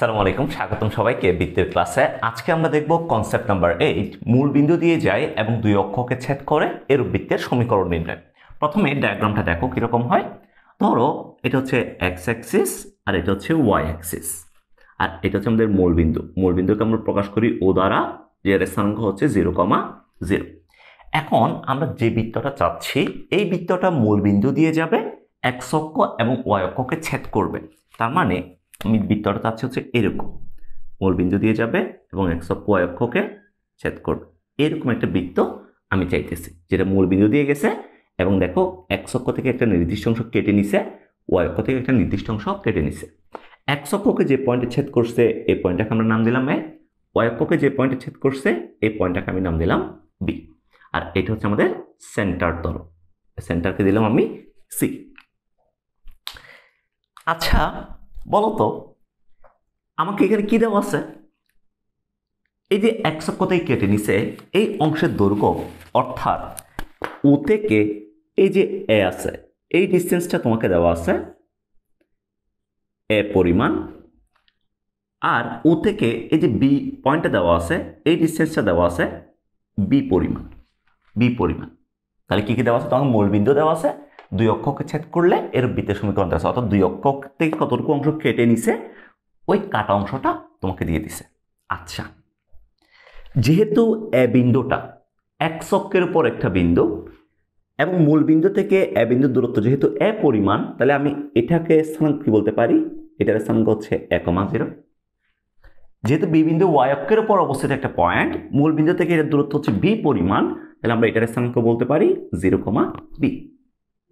আসসালামু আলাইকুম, স্বাগতম সবাইকে বৃত্তের ক্লাসে। আজকে আমরা দেখব কনসেপ্ট নাম্বার 8, মূল বিন্দু দিয়ে যায় এবং দুই অক্ষকে ছেদ করে এরূপ বৃত্তের সমীকরণ নির্ণয়। প্রথমে ডায়াগ্রামটা দেখো কিরকম হয়। ধরো এটা হচ্ছে এক্স অ্যাক্সিস আর এটা হচ্ছে ওয়াই অ্যাক্সিস, আর এটা হচ্ছে আমাদের মূল বিন্দু। মূল বিন্দুকে আমরা প্রকাশ করি ও দ্বারা, যার স্থানাঙ্ক হচ্ছে 0,0। এখন আমরা যে বৃত্তটা চাচ্ছি, এই বৃত্তটা মূল বিন্দু দিয়ে যাবে, এক্স অক্ষ এবং ওয়াই অক্ষকে ছেদ করবে। তার মানে আমি বৃত্তটা চাচ্ছি হচ্ছে এরকম, মূল বিন্দু দিয়ে যাবে এবং এক্স অক্ষ ওয়াই অক্ষকে ছেদ করবে। এরকম একটা বৃত্ত আমি চাইতেছি, যেটা মূল বিন্দু দিয়ে গেছে এবং দেখো এক্স অক্ষ থেকে একটা নির্দিষ্ট অংশ কেটে নিছে, ওয়াই অক্ষ থেকে একটা নির্দিষ্ট অংশ কেটে নিছে। এক্স অক্ষকে যে পয়েন্টে ছেদ করছে এই পয়েন্টটাকে আমরা নাম দিলাম এ, ওয়াই অক্ষকে যে পয়েন্টে ছেদ করছে এই পয়েন্টটাকে আমি নাম দিলাম বি। আর এটা হচ্ছে আমাদের সেন্টার তল, সেন্টারকে দিলাম আমি সি। আচ্ছা বলতো আমাকে এখানে কি দেওয়া আছে? এই যে এক্স অক্ষতেই কেটে নিছে এই অংশের দৈর্ঘ্য, অর্থাৎ ও থেকে এই যে এ আছে এই ডিস্টেন্সটা তোমাকে দেওয়া আছে এ পরিমাণ, আর ও থেকে এই যে বি পয়েন্টটা দেওয়া আছে এই ডিস্টেন্সটা দেওয়া আছে বি পরিমাণ, বি পরিমাণ। তাহলে কি কি দেওয়া আছে? তোমাকে মূল বিন্দু দেওয়া আছে, দুই অক্ষকে ছেদ করলে এর বৃত্তের সমীকরণ দেওয়া আছে, অর্থাৎ দুই অক্ষ থেকে কতটুকু অংশ কেটে নিছে ওই কাটা অংশটা তোমাকে দিয়ে দিছে। আচ্ছা, যেহেতু এ বিন্দুটা এক্স অক্ষের উপর একটা বিন্দু এবং মূল বিন্দু থেকে এ বিন্দুর দূরত্ব যেহেতু এ পরিমাণ, তাহলে আমি এটাকে স্থানাঙ্ক কি বলতে পারি? এটার স্থানাঙ্ক হচ্ছে 1,0। যেহেতু বি বিন্দু ওয়াই অক্ষের উপর অবস্থিত একটা পয়েন্ট, মূল বিন্দু থেকে এর দূরত্ব হচ্ছে বি পরিমাণ, তাহলে আমরা এটার স্থানাঙ্ক বলতে পারি 0,b।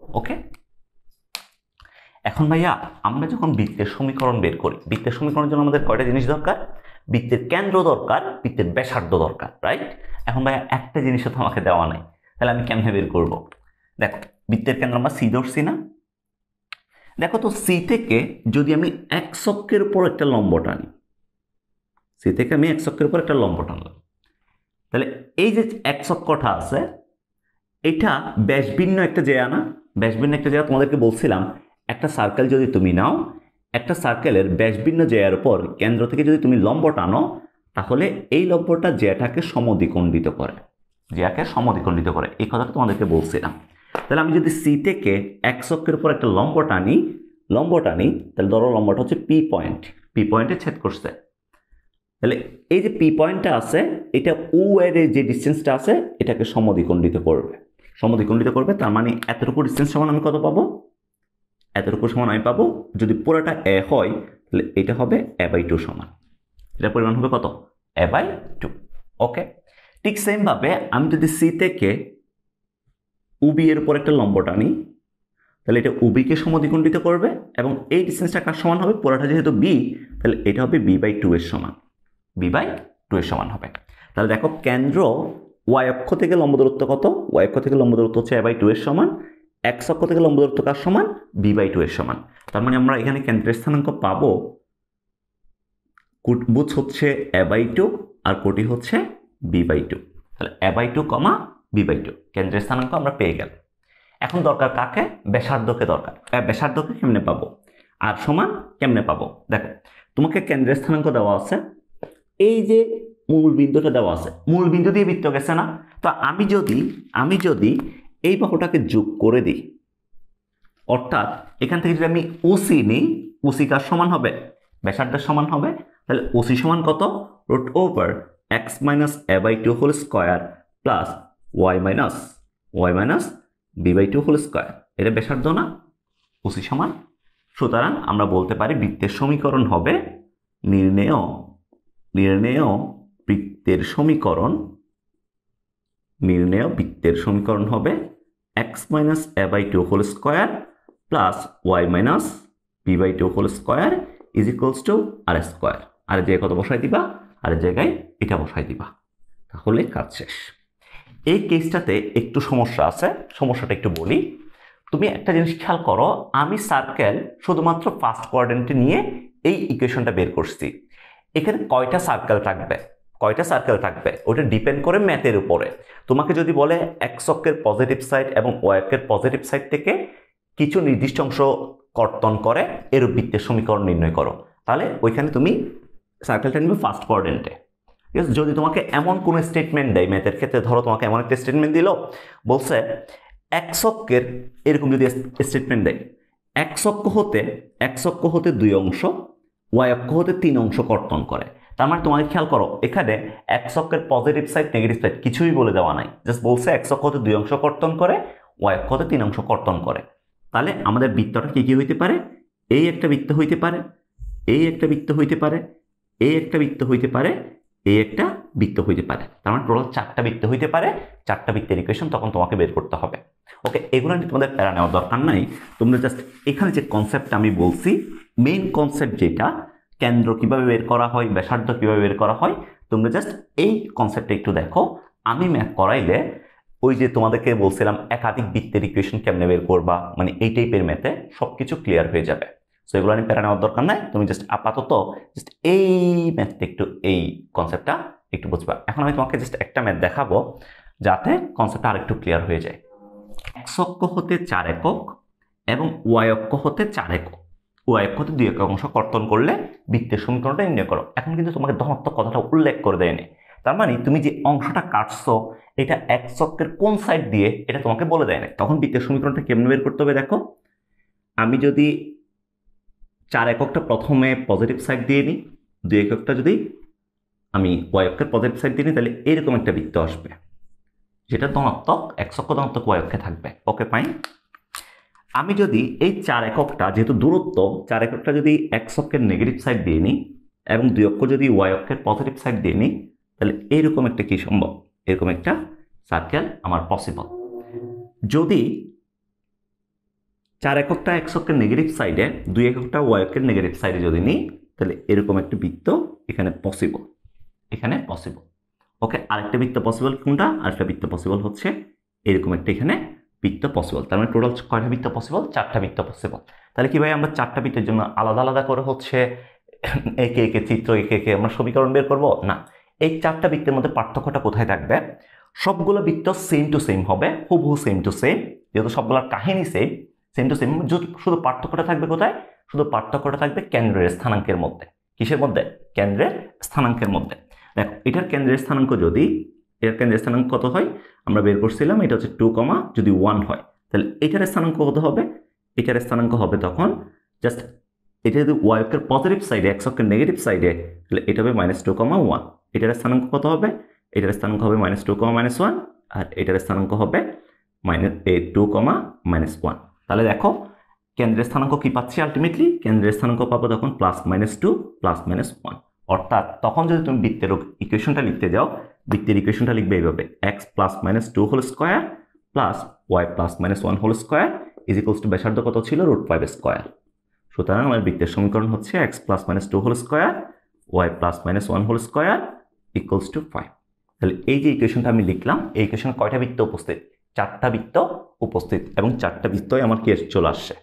ওকে, এখন ভাইয়া আমরা যখন বৃত্তের সমীকরণ বের করি, বৃত্তের সমীকরণের জন্য আমাদের কয়টা জিনিস দরকার? বৃত্তের কেন্দ্র দরকার, বৃত্তের ব্যাসার্ধ দরকার, রাইট? এখন ভাইয়া একটা জিনিসও তো আমাকে দেওয়া নাই, তাহলে আমি কেমনে বের করব? দেখো বৃত্তের কেন্দ্র আমরা সি ধরছি না? দেখো তো সি থেকে যদি আমি এক্স অক্ষের উপর একটা লম্ব টানি, সি থেকে আমি এক্স অক্ষের উপর একটা লম্ব টানলাম, তাহলে এই যে এক্স অক্ষটা আছে এটা ব্যাসভিন্ন একটা জায়গা না? ব্যাসভিন্ন একটা জায়গা তোমাদেরকে বলছিলাম, একটা সার্কেল যদি তুমি নাও, একটা সার্কেলের ব্যাসভিন্ন জায়গার উপর কেন্দ্র থেকে যদি তুমি লম্ব টানো, তাহলে এই লম্বটা জ্যাটাকে সমদ্বিখণ্ডিত করে, জ্যাকে সমদ্বিখণ্ডিত করে, এই কথাটা তোমাদেরকে বলছিলাম। তাহলে আমি যদি সি থেকে এক্স অক্ষের উপর একটা লম্ব টানি, তাহলে ধরো লম্বটা হচ্ছে পি পয়েন্ট, পি পয়েন্টে ছেদ করছে, তাহলে এই যে পি পয়েন্টটা আছে এটা ও এর যে ডিস্টেন্সটা আছে এটাকে সমদ্বিখণ্ডিত করবে, সমদ্বিখণ্ডিত করবে। তার মানে এতটুকু ডিস্টেন্স সমান আমি কত পাবো? এতটুকু সমান আমি পাবো, যদি পুরোটা এ হয় তাহলে এটা হবে a/2 সমান, এটার পরিমাণ হবে কত? a/2। ওকে, ঠিক সেম ভাবে আমি যদি সি থেকে উবি এর উপর একটা লম্ব টানি, তাহলে এটা উবিকে সমদ্বিখণ্ডিত করবে এবং এই ডিস্টেন্সটা কার সমান হবে? পুরোটা যেহেতু বি, তাহলে এটা হবে b/2 এর সমান, b/2 এর সমান হবে। তাহলে দেখো কেন্দ্র ওয়াই অক্ষ থেকে লম্ব দূরত্ব কত? ওয়াই অক্ষ থেকে লম্ব দূরত্ব হচ্ছে a/2 এর সমান, এক্স অক্ষ থেকে লম্ব দূরত্ব কার সমান? b/2 এর সমান। তার মানে আমরা এখানে কেন্দ্রের স্থানাঙ্ক পাবো, বুঝ হচ্ছে a/2 আর কোটি হচ্ছে b/2, তাহলে a/2, b/2 কেন্দ্রের স্থানাঙ্ক আমরা পেয়ে গেলাম। এখন দরকার কাকে? ব্যাসার্ধকে দরকার। ব্যাসার্ধকে কেমনে পাবো আর সমান কেমনে পাবো? দেখো তোমাকে কেন্দ্রের স্থানাঙ্ক দেওয়া আছে, এই যে মূল বিন্দুটা দেওয়া আছে, মূল বিন্দু দিয়ে বৃত্ত গেছে না? তো আমি যদি এই বাহুটাকে যোগ করে দিই, অর্থাৎ এখান থেকে যদি আমি ওসি নিই, ওসি কার সমান হবে? ব্যাসার্ধের সমান হবে। তাহলে ওসি সমান কত? √x - a/2 whole square plus y - b/2 whole square. এটা ব্যাসার্ধ না? ওসি সমান। সুতরাং আমরা বলতে পারি বৃত্তের সমীকরণ হবে নির্ণেয় বৃত্তের সমীকরণ হবে x - a/2 whole square plus y - b/2 whole square is equals to r square. আর জায়গায় কত বসাই দিবা? আর জায়গায় এটা বসাই দিবা, তাহলে কাজ শেষ। এই কেসটাতে একটু সমস্যা আছে, সমস্যাটা একটু বলি। তুমি একটা জিনিস খেয়াল করো, আমি সার্কেল শুধুমাত্র ফার্স্ট কোয়াড্রেন্টে নিয়ে এই ইকুয়েশনটা বের করছি। এখানে কয়টা সার্কেল থাকবে ওটা ডিপেন্ড করে ম্যাথের উপরে। তোমাকে যদি বলে এক্স অক্ষের পজিটিভ সাইড এবং ওয়াই অক্ষের পজিটিভ সাইড থেকে কিছু নির্দিষ্ট অংশ কর্তন করে এরূপ বৃত্তের সমীকরণ নির্ণয় করো, তাহলে ওইখানে তুমি সার্কেলটা নিবে ফার্স্ট কোয়াড্রেন্টে। ঠিক আছে, যদি তোমাকে এমন কোন স্টেটমেন্ট দেয় ম্যাথের ক্ষেত্রে, ধরো তোমাকে এমন একটা স্টেটমেন্ট দিল, বলছে এক্স অক্ষের, এরকম যদি স্টেটমেন্ট দেয় এক্স অক্ষ হতে 2 অংশ, ওয়াই অক্ষ হতে 3 অংশ কর্তন করে। তার মানে তোমাকে খেয়াল করো, এখানে এক্স অক্ষের পজিটিভ সাইড নেগেটিভ সাইড কিছুই বলে দেওয়া নাই, জাস্ট বলছে এক্স অক্ষ হতে 2 অংশ কর্তন করে, ওয়াই অক্ষ হতে 3 অংশ কর্তন করে। তাহলে আমাদের বৃত্তটা কি কি হইতে পারে? এই একটা বৃত্ত হইতে পারে, এই একটা বৃত্ত হইতে পারে, এই একটা বৃত্ত হইতে পারে, এই একটা বৃত্ত হইতে পারে। তার মানে টোটাল 4টা বৃত্ত হইতে পারে। 4টা বৃত্তের ইকুয়েশন তখন তোমাকে বের করতে হবে। ওকে, এগুলো নিয়ে তোমাদের প্যারা নেওয়ার দরকার নাই। তোমরা জাস্ট এখানে যে কনসেপ্টটা আমি বলছি, মেইন কনসেপ্ট যেটা, কেন্দ্র কিভাবে বের করা হয়, ব্যাসার্ধ কিভাবে বের করা হয়, তোমরা জাস্ট এই কনসেপ্টটা একটু দেখো। আমি ম্যাথ করাইলে ওই যে তোমাদেরকে বলছিলাম একাধিক বৃত্তের ইকুয়েশন কেমনে বের করবা, মানে এই টাইপের ম্যাথে সবকিছু ক্লিয়ার হয়ে যাবে। সো এগুলো নিয়ে প্যারা নেওয়ার দরকার নাই, তুমি জাস্ট আপাতত জাস্ট এই ম্যাথটা একটু, এই কনসেপ্টটা একটু বুঝবা। এখন আমি তোমাকে জাস্ট একটা ম্যাথ দেখাবো যাতে কনসেপ্টটা আরেকটু ক্লিয়ার হয়ে যায়। এক্স অক্ষ হতে 4 একক এবং ওয়াই অক্ষ হতে 4 একক, ওয়াই অক্ষ হতে 2 একক অংশ কর্তন করলে বৃত্তের সমীকরণটা নির্ণয় করো। এখন কিন্তু তোমাকে ধনাত্মক কথাটা উল্লেখ করে দেয়নি, তার মানে তুমি যে অংশটা কাটছো এটা এক্স অক্ষের কোন সাইড দিয়ে এটা তোমাকে বলে দেয় না। তখন বৃত্তের সমীকরণটা কেমনে বের করতে হবে দেখো, আমি যদি 4 এককটা প্রথমে পজিটিভ সাইড দিয়ে নিই, 2 এককটা যদি আমি ওয়াই অক্ষের পজিটিভ সাইড দিয়ে নিই, তাহলে এরকম একটা বৃত্ত আসবে যেটা ধনাত্মক, এক্স অক্ষ ধনাত্মক, ওয়াই অক্ষে থাকবে। Okay fine. আমি যদি এই 4 এককটা, যেহেতু দূরত্ব, 4 এককটা যদি এক্স অক্ষের নেগেটিভ সাইড দিয়ে নিই এবং 2 অক্ষ যদি ওয়াই অক্ষের পজিটিভ সাইড দিয়ে নিই, তাহলে এরকম একটা কি সম্ভব, এরকম একটা সার্কেল আমার পসিবল। যদি 4 এককটা এক্স অক্ষের নেগেটিভ সাইডে, 2 এককটা ওয়াই অক্ষের নেগেটিভ সাইডে যদি নিই, তাহলে এরকম একটা বৃত্ত এখানে পসিবল, এখানে পসিবল। ওকে, আরেকটা বৃত্ত পসিবল কোনটা? আরেকটা বৃত্ত পসিবল হচ্ছে এরকম একটা এখানে বৃত্ত পসিবল। তার মানে টোটাল কয়টা বৃত্ত পসিবল? 4টা বৃত্ত পসিবল। তাহলে কি ভাই আমরা 4টা বৃত্তের জন্য আলাদা আলাদা করে হচ্ছে একে একে চিত্র একে একে আমরা সমীকরণ বের করব না। এই 4টা বৃত্তের মধ্যে পার্থক্যটা কোথায় থাকবে? সবগুলো বৃত্ত সেম টু সেম হবে, হুবহু সেম টু সেম, যেহেতু সবগুলোর কাহিনী সেম, সেম টু সেম। শুধু পার্থক্যটা থাকবে কোথায়? শুধু পার্থক্যটা থাকবে কেন্দ্রের স্থানাঙ্কের মধ্যে। কিসের মধ্যে? কেন্দ্রের স্থানাঙ্কের মধ্যে। দেখো, এটার কেন্দ্রের স্থানাঙ্ক যদি, এর কেন্দ্রের স্থানাঙ্ক কত হয় আমরা বের করছিলাম, এটা হচ্ছে 2, যদি 1 হয় তাহলে এটার স্থানাঙ্ক কত হবে? এটার স্থানাঙ্ক হবে তখন জাস্ট, এটা যদি ওয়াই অক্ষের পজিটিভ সাইডে, এক্স অক্ষের নেগেটিভ সাইডে, তাহলে এটা হবে -2, 1। এটার স্থানাঙ্ক কত হবে? এটার স্থানাঙ্ক হবে -2, -1, আর এটার স্থানাঙ্ক হবে -2, -1। তাহলে দেখো কেন্দ্রের স্থানাঙ্ক কি পাচ্ছি? আলটিমেটলি কেন্দ্রের স্থানাঙ্ক পাবো তখন +-2 +-1। অর্থাৎ তখন যদি তুমি বৃত্তের ইকুয়েশনটা লিখতে যাও, বৃত্তের ইকুয়েশনটা লিখবে এইভাবে, x +-2 whole square plus y +-1 whole square is equals to ব্যাসার্ধ কত ছিল? √5 স্কয়ার। সুতরাং আমার বৃত্তের সমীকরণ হচ্ছে x +-2 whole square, y +-1 whole square equals to 5। তাহলে এই যে ইকুয়েশনটা আমি লিখলাম, এই ইকুয়েশনে কয়টা বৃত্ত উপস্থিত? 4টা বৃত্ত উপস্থিত, এবং 4টা বৃত্তই আমার কি চলে আসছে।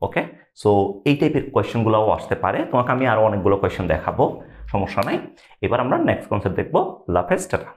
ওকে, সো এই টাইপের কোয়েশ্চেনগুলোও আসতে পারে, তোমাকে আমি আরো অনেকগুলো কোয়েশ্চেন দেখাবো, সমস্যা নাই। এবার আমরা নেক্সট কনসেপ্ট দেখবো। লাভ, টাটা।